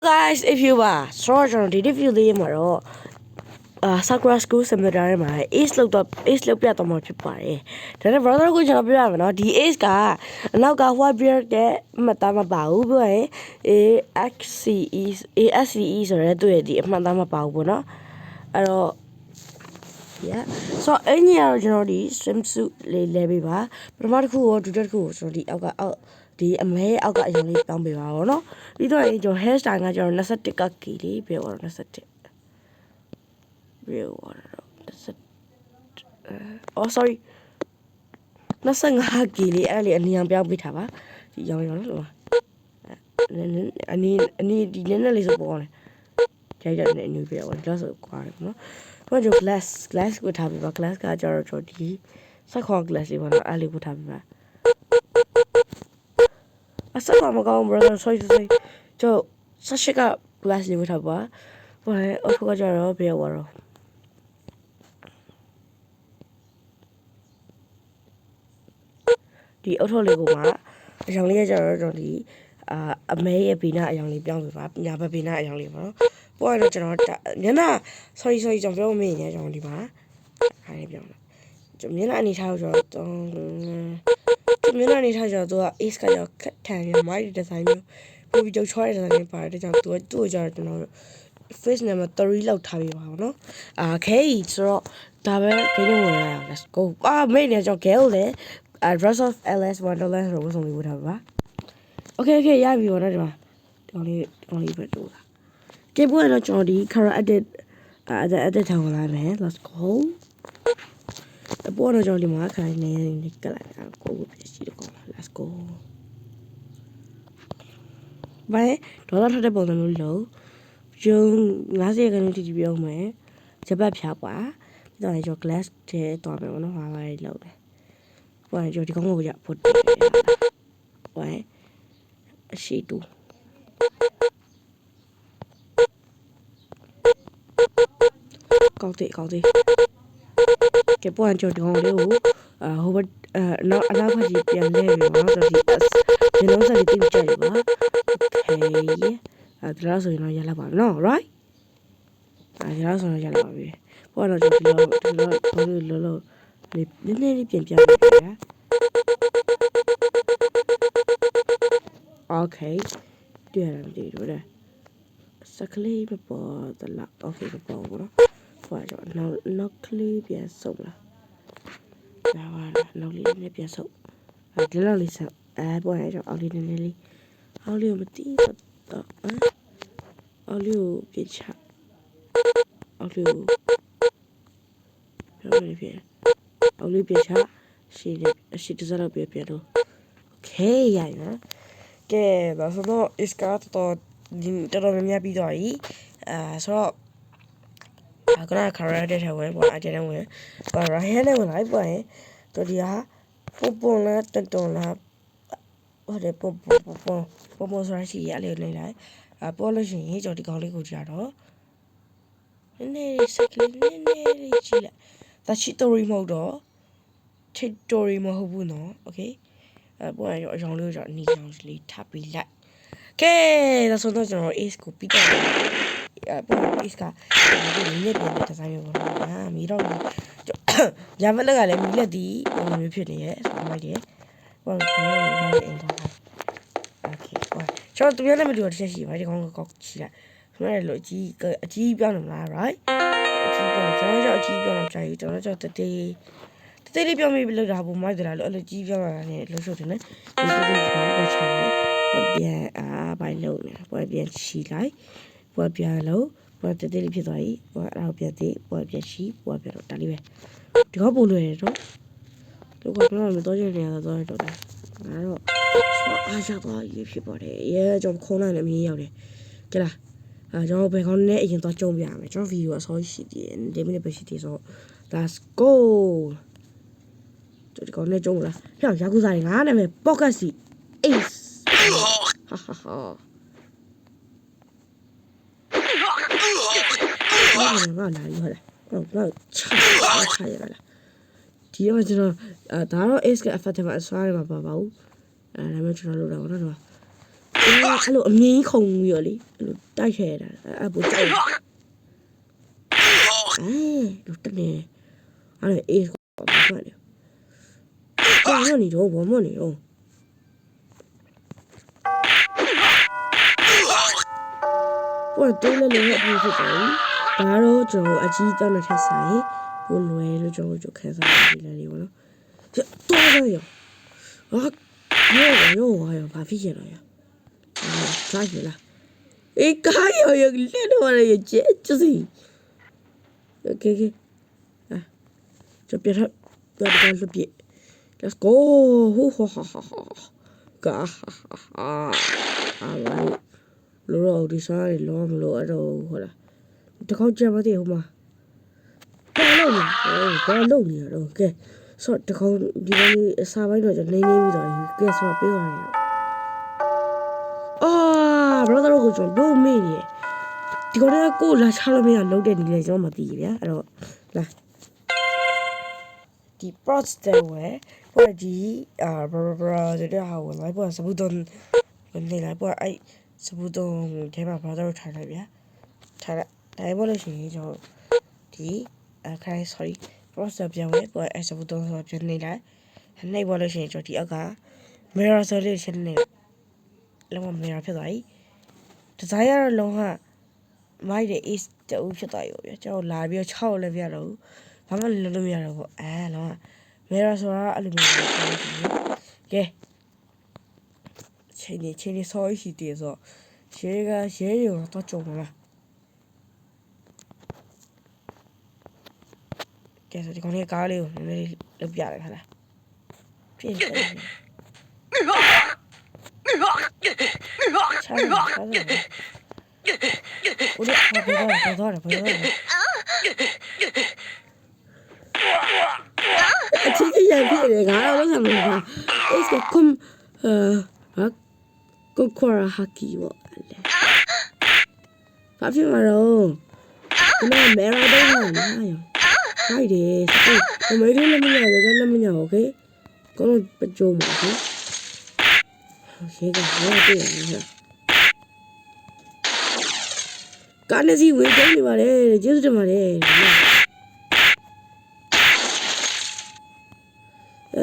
guys if you are so the review လေးမှာတော့ Sakura School Cemetery မှာ ace လောက်ပြတော့မှာဖြစ်ပါတယ်ဒါနဲ့ brother ကိုကျွန်တော်ပြောရမယ်နော်ဒီ ace ကအနောက်က white beard တဲ့မှတ်သားမပါဘူးပြောရင် ASCE ဆိုရဲသူ့ရဲ့ဒီအမှတ်သားမပါဘူးပေါ့နော်အဲ့တော့ yeah so အင်းကြီးကတော့ကျွန်တော်ဒီ swimsuit လေးလဲပေးပါပထမတစ်ခုရောဒုတိယတစ်ခုကိုကျွန်တော်ဒီအောက်ကဒီအမဲအောက်ကအရင်လေးတောင်းပေးပါဘောနော်ပြီးတော့ကျွန်တော် hair style ကကျွန်တော်21ကကီလေးပြောတော့21ပြောတော့oh sorry 25ကီလေးအဲ့လေးအနီအောင်ပြောင်းပေးထားပါဒီရောင်းလို့အနီဒီနည်းနည်းလေးစပေါ်တယ်ကြိုက်တဲ့အနီပြောတော့ just ကွာတယ်နော်ဘာကြောင့် glass ကိုထားပေးပါ glass ကကျွန်တော်ဒီစက်ခေါ် glass လေးပါနော်အဲ့လေးကိုထားပေးပါအစကမကောင်း brother sorry ကျဆက်ရှိက glass လေးဝတ်ထားပါဘာလဲအခုကကြတော့ဘယ်ဝါတော့ဒီအုတ်ထုတ်လေးကိုမှအရောင်လေးရကြတော့ကျွန်တော်ဒီအမဲရဲ့ဘီနာအရောင်လေးပြောင်းပြပါညာဘက်ဘီနာအရောင်လေးပါနော်ပေါ်ရတော့ကျွန်တော်ညနာ sorry ကျွန်တော်ပြောမင်းနေကျွန်တော်ဒီမှာအားလေးပြောင်းကျွန်တော်မျက်နှာအနေထားကိုကျွန်တော်မျက်နှာအနေထားကျတော့သူက ace ကကြောင့်ခက်ထန်ရမိုက်ဒီဇိုင်းမျိုးပို့ပြီးကြောက်ချွားတဲ့ဒီဇိုင်းလေးပါတယ်ဒါကြောင့်သူ့ကိုကျတော့ကျွန်တော် face number 3လောက်ထားပေးပါဦးနော်okay ဆိုတော့ဒါပဲခင်းဝင်လာအောင် let's go မိတ်နေကျွန်တော် girl လေ Dress of LS Wonderland ဆိုဆုံးလေးဝတ်ထားပါ okay ရပြီပေါ့နော်ဒီမှာဒီလေးပဲတို့လားကေပွင့်တော့ကျွန်တော်ဒီ color edit ထောင်လာမယ် let's go အပေါ်တော့ကျွန်တော်ဒီမှာခိုင်းနေကလိုက်ကိုပြစီတော့ let's go ဘယ်ဒေါ်လာထတဲ့ပုံစံမျိုးလို့ကျုံ90ခန်းတိတိပြောမယ်ချက်ပတ်ဖြာပါပြီးတော့ကျွန်တော် glass ထဲတော်မယ်ဘောနော်ဟာပါလေးလောက်တယ်ဘာလဲကျွန်တော်ဒီကောင်းကိုရဖို့တယ်ဝိုင်းအရှိတူကောင်းတယ်ကဲပေါ်ကျွန်တော်ဒီကောင်းလေးကိုဟိုဘနောက်အနောက်ဘက်ကြီးပြန်လဲပြီနော်ဆိုဒီဒီလုံးစားလေးတိကျရပါ okay ဒါဆိုရင်တော့ရလာပါနော် right ဒါဆိုရင်ရလာပါပြီပေါ်တော့ကျွန်တော်လောနည်းနည်းလေးပြန်ပြမယ်ဗျာ okay တွေ့ရတယ်မသိဘူးလေစကလေးမပေါ်သလား okay မပေါ်ဘူးနော်ပေါ်တော့နောက်ကလေးပြန်ဆုပ်လာဒါပါနောက်လေးနဲ့ပြန်ဆုပ်ဒီလောက်လေးဆုပ်ပေါ်ရတော့အောက်လေးနည်းနည်းလေးအောက်လေးကိုမသိတော့အောက်လေးကိုပြချအောက်လေးကိုပြောရပြအောက်လေးပြချရှိတစားတော့ပြတော့ okay ရနော်ကဲဒါဆိုတော့ is got တော့ဒီတော်များများပြီးသွားပြီဆိုတော့ကနခရတဲ့ထဲဝင်ပေါ့အကျဉ်းဝင်ဘာရဟဲနဲ့ဝင်လိုက်ပေါ့ရင်တို့ဒီဟာပုံလားတွန်လားဟုတ်တယ်ပုံဆိုရရှိရလေးနေလိုက်ပေါ်လို့ရှိရင်ကျွန်တော်ဒီကောင်းလေးကိုကြတော့နည်းနည်းစကလေးနည်းနည်းလေးကြည့်လိုက်ဒါချီတိုရီမဟုတ်တော့ချီတိုရီမဟုတ်ဘူးနော်โอเคပေါ်ရအကြောင်းလေးကိုကျွန်တော်အနီရောင်လေးထပ်ပြီးလိုက်ကဲဒါဆိုတော့ကျွန်တော် ace ကိုပြီးတော့ပေါ် ace ကဒီနေ့ပြန်တဲ့ဒီဇိုင်းမျိုးပေါ့မီတော့ရမလက်ကလည်းမီလက်ဒီပုံမျိုးဖြစ်နေရဲ့ဆိုလိုက်တယ်ပေါ်တော့ကျွန်တော်ရောအင်တာโอเคပေါ်ကျွန်တော်ပြန်လည်းမတူတော့တစ်ချက်ရှိပါဒီကောင်ကောက်ချီလိုက်ဆိုတော့လို့အကြီးပြောင်းနေမလား right အကြီးပြောင်းကျွန်တော်အကြီးပြောင်းတော့ကြာပြီကျွန်တော်တတေးလေးပြောင်းပြီးလောက်တာပုံမိုက်တယ်လားလို့အဲ့လိုကြီးပြောင်းလာတယ်လို့ဆိုတယ်နော်ဒီပေါ်ချာပြန်ဘာလို့လဲပေါ်ပြန်ချီလိုက်ပေါ်ပြန်လို့ပေါ်တတေးလေးဖြစ်သွားပြီပေါ်အဲ့ဒါပြန်သေးပေါ်ပြန်ချီပေါ်ပြန်တော့ဒါလေးပဲဒီကောပုံလွယ်တယ်တော့တို့ကတော့မတော်ကြနေရတော့တော့ငါတော့အားရသွားရေးဖြစ်ပါတယ်ရဲကျွန်တော်ခုံးလိုက်လည်းမင်းရောက်တယ်ကြလားကျွန်တော်ဘယ်ကောင်းနဲ့အရင်တော့ကြုံပြရမယ်ကျွန်တော်ဗီဒီယိုအစောရှိတယ်ဒီမိနစ်ပဲရှိသေးဆို let's go ဒီကောင်းနဲ့ကြုံလားဖျောက်ရာကူစားငါနာမည်ပေါ့ကတ်စီ ace ဟာငါလာရလားတော့ချရလားဒီတော့ကျွန်တော်ဒါတော့ ace က effect မှာအစွားရမှာပါဘူးဒါမှကျွန်တော်လုပ်တာပေါ့နော် အဲ့လိုအမြင်ခုံပြီးတော့လေအဲ့လိုတိုက်ခဲတာအဲ့ပိုကြောက်လူတနေအဲ့အေးဘာမှလဲကြောက်နေတော့ဘာမှနေတော့ဘာတိုးလဲလည်းအဖြစ်ဖြစ်တယ်ဒါတော့ကျွန်တော်အကြီးတောင်းတဲ့ထက်ဆိုင်ဘိုးလွယ်လို့ကျွန်တော်ခန်းစားနေတယ်လေဘောနော်တော်ရရောရောဘာဖြစ်ရလဲစားရလားအေးကားရလက်တော့ရကျစီ okay 就别他要不干是别 let's go 嘎哈哈老的啥的老不老的好了这靠这么的好吗干弄你了 okay 说这靠ဒီကစားပိုင်းတော့နေပြီးတော့ကဲဆိုပြောရတယ်ဘရောတော့ကိုကျွန်တော်မေးနေဒီကောင်ကကိုလာချလို့မရလုံးတဲ့နေလေကျွန်တော်မသိဘူးဗျာအဲ့တော့လာဒီ process ဝဲပေါ်ဒီဘရာဆိုတဲ့ဟာဝင်လိုက်ပေါ်စပူတုံနေလိုက်ပေါ်အဲ့စပူတုံထဲမှာဘာတော့ထားလိုက်ဗျာထားလိုက်တိုင်းပေါ်လို့ရှိရင်ကျွန်တော်ဒီခိုင်း sorry process ပြန်ဝင်ပေါ်အဲ့စပူတုံဆိုပြန်နေလိုက်နှိပ်ပေါ်လို့ရှိရင်ကျွန်တော်ဒီအောက်က mirror ဆိုတဲ့ရှင်းနေလုံးဝ mirror ဖြစ်သွားပြီဒီဇိုင်းကတော့လုံးဝမိုက်တဲ့ ace တူဖြစ်သွားရောဗျာကျွန်တော်လာပြီးတော့6လည်းပြရတော့ဘာမှလုပ်လို့မရတော့ဘူးလုံးဝ mirror ဆိုတာအဲ့လိုမျိုးကဲချိန်နေဆောရှိတယ်ဆိုရဲရောတော့ကြုံလာကဲဆိုဒီကောင်လေးကားလေးကိုနည်းနည်းလုပ်ပြလိုက်ခါလားပြင်တယ်ချားဦးရဘောအချစ်ရပြည့်တယ်ငါတော့ဆက်မလို့ပါအေးကကွန်ကိုခေါ်ဟာကီဘောလေဘာဖြစ်မှာတော့ဒီမှာမဲရာတော့ဟာနာရောဟိုက်တယ်စမေးလေးလည်းမရရလည်းမရโอเคကောင်းပကြုံပါဘူးရေကလည်းပြည့်နေကားနဲ့စီဝေးကြနေပါတယ်ကျေးဇူးတင်ပါတယ်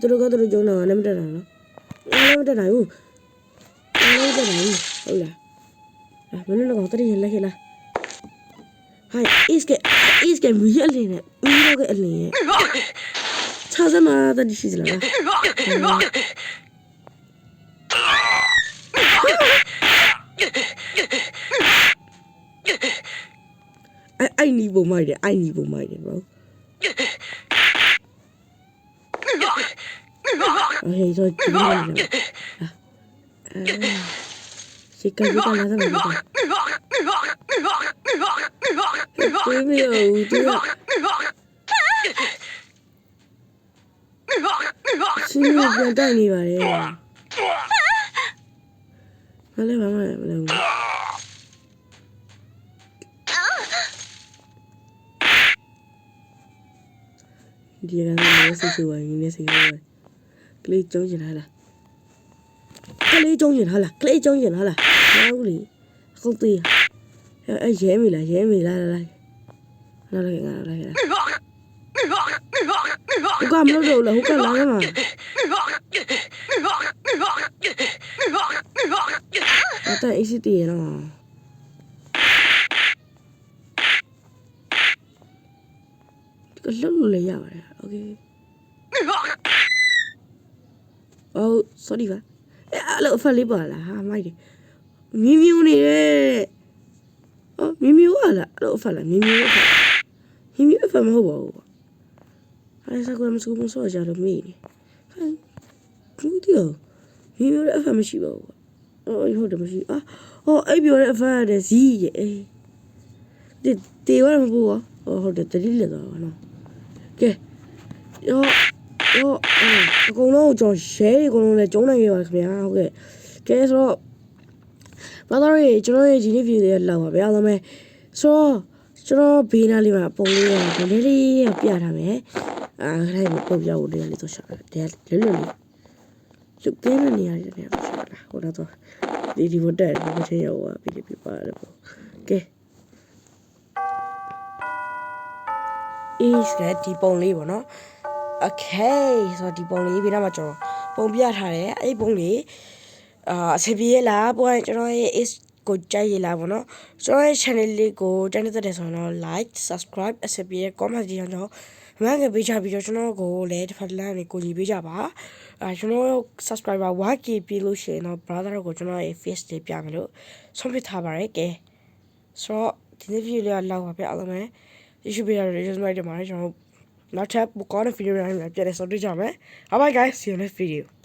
သူတို့ကတော့ကြုံတော့လည်းမတက်နိုင်နော်မတက်နိုင်ဘူးဟုတ်လားမင်းတို့ကတော့တည်းလက်ခဲ့လားဟိုင် is ကမီးအလင်းနဲ့မီးတော့ကအလင်းရဲ့ခြားစမ်းမှာတည်းရှိသလားI need more money. Bro. Okay, so Chica, nada me gusta. Sí, me encanta mi vale. Vale, vamos. Dia kan saya suai ini saya. Kali jauh je lah. Đâu đi. Không tì. Dễ mi là. Nó lại. Hukam nó đồ là hukam lá mà. Ata ACT nó. Cái lúc lấy vào này. Okay. Oh, sorry ba. Lỡ phải lấy bỏ là ha mai đi. Miu này đấy. Miu là lỡ phải là miu. Miu phải mà hổ. Ai sao con số con số giờ được mi. Cứ tiêu. Miu đã phải mà chịu bảo. Hồi được mà chịu. Ấy biểu đã phải là gì vậy? Thì quá mà bùa. Hồi được tới đi rồi nó. Okay.အကုန်လုံးကျွန်တော် share အကုန်လုံးလည်းကျုံးနိုင်ရပါခင်ဗျာဟုတ်ကဲ့ကဲဆိုတော့ဘာသာရေးကျွန်တော်ရဲ့ဒီနေ့ view တွေလောက်ပါဗျာအားလုံးပဲဆိုတော့ကျွန်တော်ဘေးနားလေးမှာပုံလေးရဗလေးလေးပြထားမယ်ခိုင်းပုံပြဖို့တရားလေးတော့ရှာတယ်လွတ်လုတ်လေးလုတ်ကင်းနေရတယ်ဗျာရှာတာဟိုတော့ ဒီဘတ်တက်ဒီချင်းရောပြီးပြပါတယ်ပေါ့ကဲis ကဒီပုံလေးပေါ့နော် okay ဆိုတော့ဒီပုံလေးပြီးတော့မှကျွန်တော်ပုံပြထားတယ်အဲ့ပုံလေးအဆင်ပြေလားပေါ့ကျွန်တော်ရဲ့ is ကိုကြိုက်ရလားပေါ့နော်ကျွန်တော်ရဲ့ channel လေးကိုတက်တဲ့ဆိုတော့ like subscribe အဆင်ပြေ comment ကြည့်အောင်တော့မငယ်ပေးချပြီးတော့ကျွန်တော်ကိုလည်းတစ်ဖက်လမ်းနေကိုကြီးပေးကြပါကျွန်တော် subscriber 1k ပြလို့ရှိရင်တော့ brother ကိုကျွန်တော်ရဲ့ face လေးပြမယ်လို့ဆုံးဖြတ်ထားပါတယ်ကဲဆိုတော့ဒီနေ့ video လေးကလောက်ပါပဲအားလုံးပဲဒီရှိပေးရတဲ့ just right တယ်မှာကျွန်တော်နောက်ထပ်ကောင်းတဲ့ video တွေပြန်လည်ဆုံတွေ့ကြမယ် bye bye guys see you next video